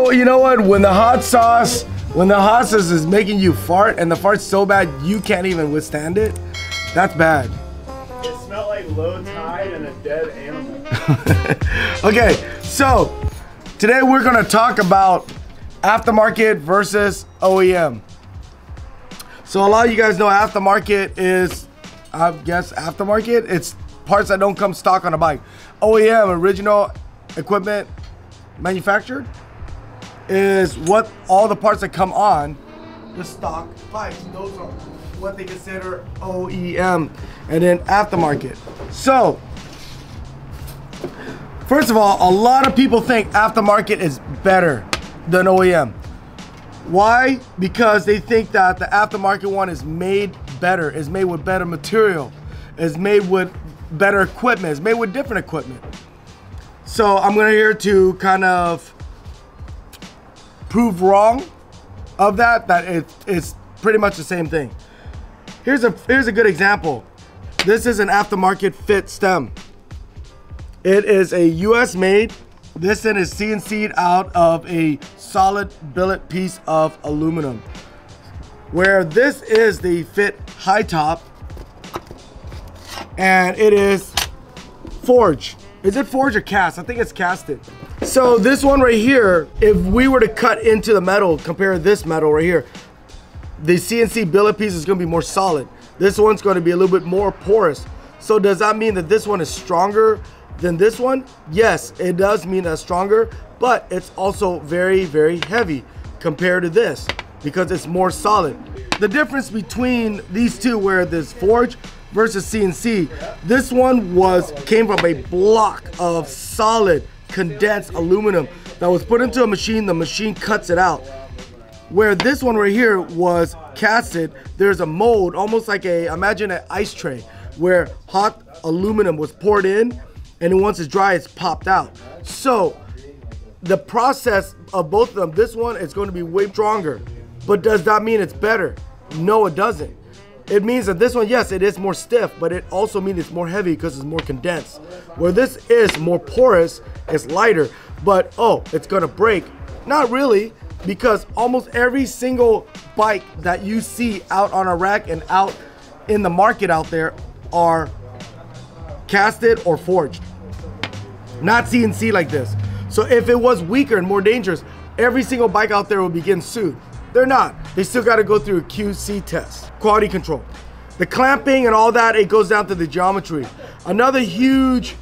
Oh, you know what? When the hot sauce is making you fart and the fart's so bad you can't even withstand it, that's bad. It smelled like low tide and a dead animal. Okay, so today we're gonna talk about aftermarket versus OEM. So a lot of you guys know aftermarket is, I guess, aftermarket. It's parts that don't come stock on a bike. OEM, original equipment manufactured, is what all the parts that come on the stock bikes. Those are what they consider OEM, and then aftermarket. So first of all, a lot of people think aftermarket is better than OEM. Why? Because they think that the aftermarket one is made better, is made with better material, is made with better equipment, is made with different equipment. So I'm gonna here to kind of prove wrong of that it's pretty much the same thing. Here's a good example. This is an aftermarket fit stem. It is a US made. This thing is CNC'd out of a solid billet piece of aluminum. Where this is the fit high top, and it is forged. Is it forged or cast? I think it's casted. So this one right here, if we were to cut into the metal, compare this metal right here, the CNC billet piece is gonna be more solid. This one's gonna be a little bit more porous. So does that mean that this one is stronger than this one? Yes, it does mean that's stronger, but it's also very, very heavy compared to this because it's more solid. The difference between these two, where this forged versus CNC, this one came from a block of solid condensed aluminum that was put into a machine. The machine cuts it out. Where this one right here was casted, there's a mold, almost like imagine an ice tray, where hot aluminum was poured in, and then once it's dry, it's popped out. So the process of both of them, this one is going to be way stronger. But does that mean it's better? No, it doesn't. It means that this one, yes, it is more stiff, but it also means it's more heavy because it's more condensed. Where this is more porous, it's lighter, but oh, it's gonna break. Not really, because almost every single bike that you see out on a rack and out in the market out there are casted or forged, not CNC like this. So if it was weaker and more dangerous, every single bike out there will be getting sued. They're not. They still got to go through a QC test, quality control. The clamping and all that, it goes down to the geometry. Another huge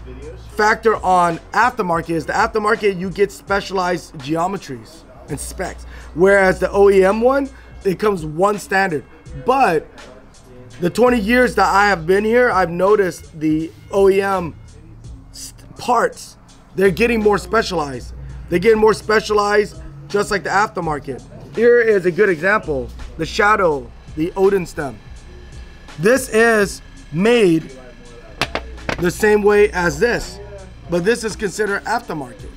factor on aftermarket is the aftermarket, you get specialized geometries and specs. Whereas the OEM one, it comes one standard. But the 20 years that I have been here, I've noticed the OEM parts, they're getting more specialized. They're getting more specialized just like the aftermarket. Here is a good example, the Shadow, the Odin stem. This is made the same way as this, but this is considered aftermarket.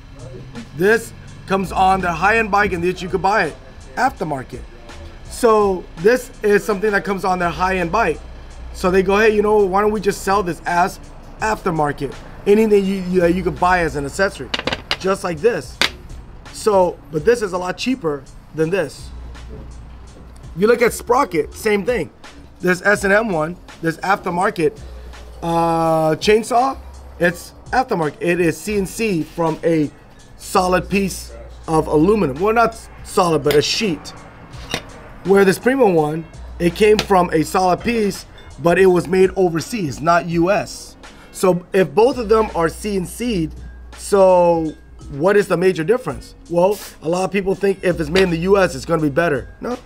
This comes on the high-end bike and that you could buy it aftermarket. So this is something that comes on their high-end bike. So they go, hey, you know, why don't we just sell this as aftermarket? Anything you could buy as an accessory, just like this. So, but this is a lot cheaper than this. If you look at Sprocket, same thing. This S&M one, this aftermarket chainsaw, it's aftermarket. It is CNC from a solid piece of aluminum. Well, not solid, but a sheet. Where this premium one, it came from a solid piece, but it was made overseas, not US. So if both of them are CNC'd, so what is the major difference? Well, a lot of people think if it's made in the US, it's gonna be better. No,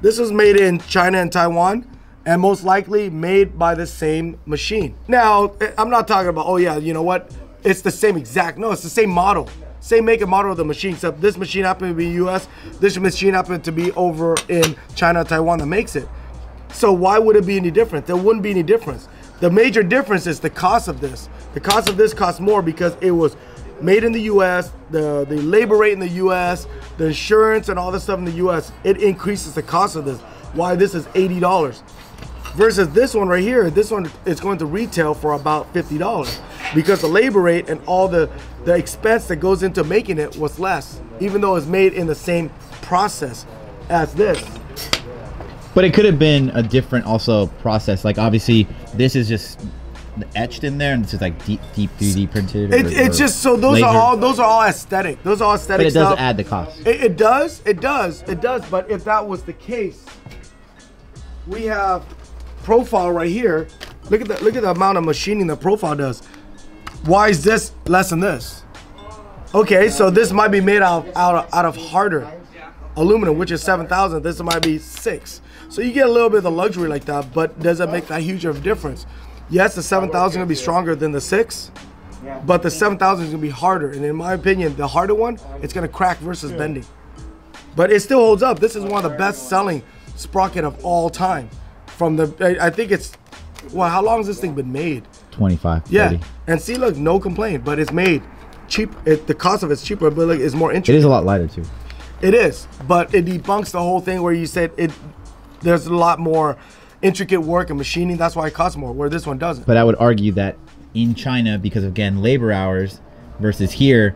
this was made in China and Taiwan, and most likely made by the same machine. Now, I'm not talking about, oh yeah, you know what? It's the same exact, no, it's the same model. Same make and model of the machine, except this machine happened to be US, this machine happened to be over in China, Taiwan that makes it. So why would it be any different? There wouldn't be any difference. The major difference is the cost of this. The cost of this costs more because it was made in the US, the labor rate in the US, the insurance and all this stuff in the US, it increases the cost of this. Why this is $80 Versus this one right here, this one is going to retail for about $50 because the labor rate and all the expense that goes into making it was less, even though it's made in the same process as this. But it could have been a different also process. Like obviously this is just etched in there and this is like deep 3D printed. It's just, so those are all aesthetic. Those are all aesthetic but it stuff. does add the cost. It does. But if that was the case, we have profile right here. Look at the amount of machining the profile does. Why is this less than this? Okay, so this might be made out of harder aluminum, which is 7,000. This might be 6. So you get a little bit of the luxury like that, but does it make that huge of a difference? Yes, the 7,000 is gonna be stronger than the 6, but the 7,000 is gonna be harder. And in my opinion, the harder one, it's gonna crack versus bending. But it still holds up. This is one of the best selling sprocket of all time. From the, I think it's, well, how long has this thing been made? 25, 30. Yeah, and see, look, no complaint, but it's made cheap. The cost of it's cheaper, but like, it's more intricate. It is a lot lighter too. It is, but it debunks the whole thing where you said there's a lot more intricate work and machining. That's why it costs more, where this one doesn't. But I would argue that in China, because of, again, labor hours versus here,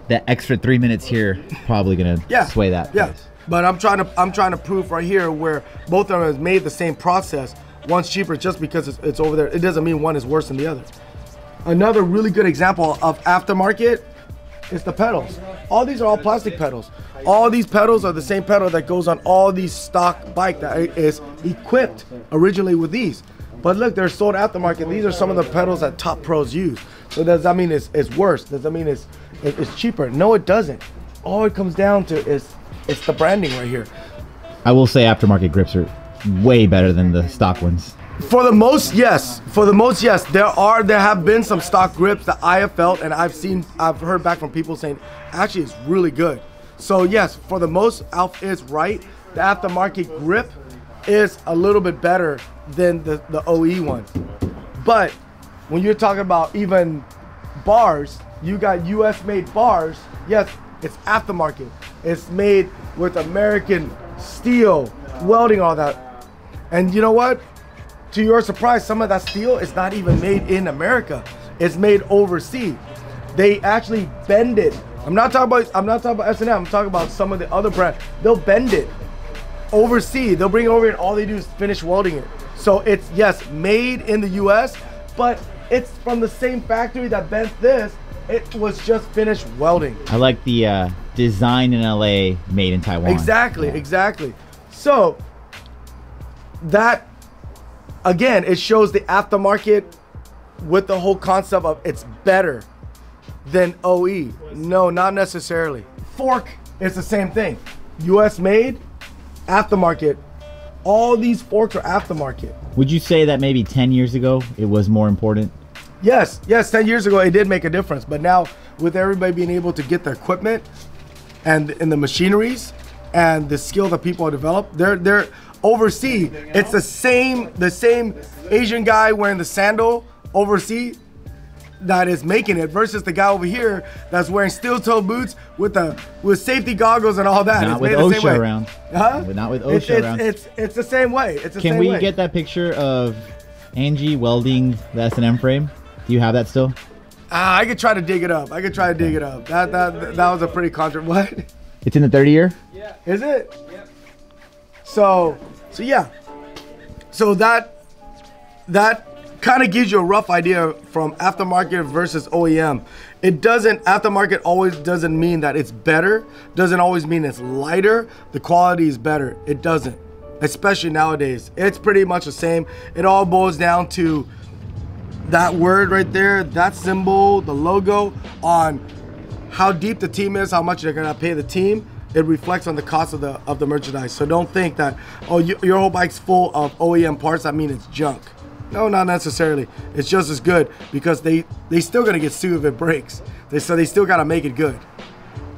that extra 3 minutes here probably gonna sway that price. But I'm trying to prove right here where both of them has made the same process. One's cheaper just because it's over there. It doesn't mean one is worse than the other. Another really good example of aftermarket is the pedals. All these are all plastic pedals. All these pedals are the same pedal that goes on all these stock bike that is equipped originally with these. But look, they're sold aftermarket. These are some of the pedals that top pros use. So does that mean it's worse? Does that mean it's cheaper? No, it doesn't. All it comes down to is it's the branding right here. I will say aftermarket grips are way better than the stock ones. For the most, yes. For the most, yes. There have been some stock grips that I have felt and I've heard back from people saying, actually, it's really good. So yes, for the most, Alf is right. The aftermarket grip is a little bit better than the OE one. But when you're talking about even bars, you got US made bars. Yes, it's aftermarket. It's made with American steel, welding, all that. And you know what? To your surprise, some of that steel is not even made in America. It's made overseas. They actually bend it. I'm not talking about S&M. I'm talking about some of the other brands. They'll bend it overseas. They'll bring it over and all they do is finish welding it. So it's, yes, made in the US, but it's from the same factory that bent this. It was just finished welding. I like the design in LA, made in Taiwan. Exactly, exactly. So that, again, it shows the aftermarket with the whole concept of it's better than OE. No, not necessarily. Fork is the same thing. US made, aftermarket. All these forks are aftermarket. Would you say that maybe 10 years ago it was more important? Yes, 10 years ago it did make a difference, but now with everybody being able to get the equipment and the machineries and the skill that people have developed, they're overseas. It's the same Asian guy wearing the sandal overseas that is making it versus the guy over here that's wearing steel-toe boots with safety goggles and all that. Not with OSHA around. Huh? Not with OSHA around. It's the same way. It's the same way. Can we get that picture of Angie welding the S&M frame? Do you have that still? I could try to dig it up. That was a pretty what? It's in the 30 year? Yeah. Is it? Yep. So yeah. So that kind of gives you a rough idea from aftermarket versus OEM. Aftermarket always doesn't mean that it's better, doesn't always mean it's lighter, the quality is better. It doesn't, especially nowadays. It's pretty much the same. It all boils down to that word right there, that symbol, the logo, on how deep the team is, how much they're gonna pay the team. It reflects on the cost of the merchandise. So don't think that, oh, your whole bike's full of OEM parts, that means it's junk. No, not necessarily. It's just as good because they still gonna get sued if it breaks. So they still gotta make it good.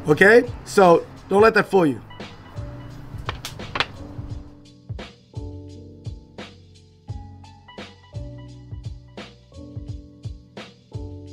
Okay? So don't let that fool you.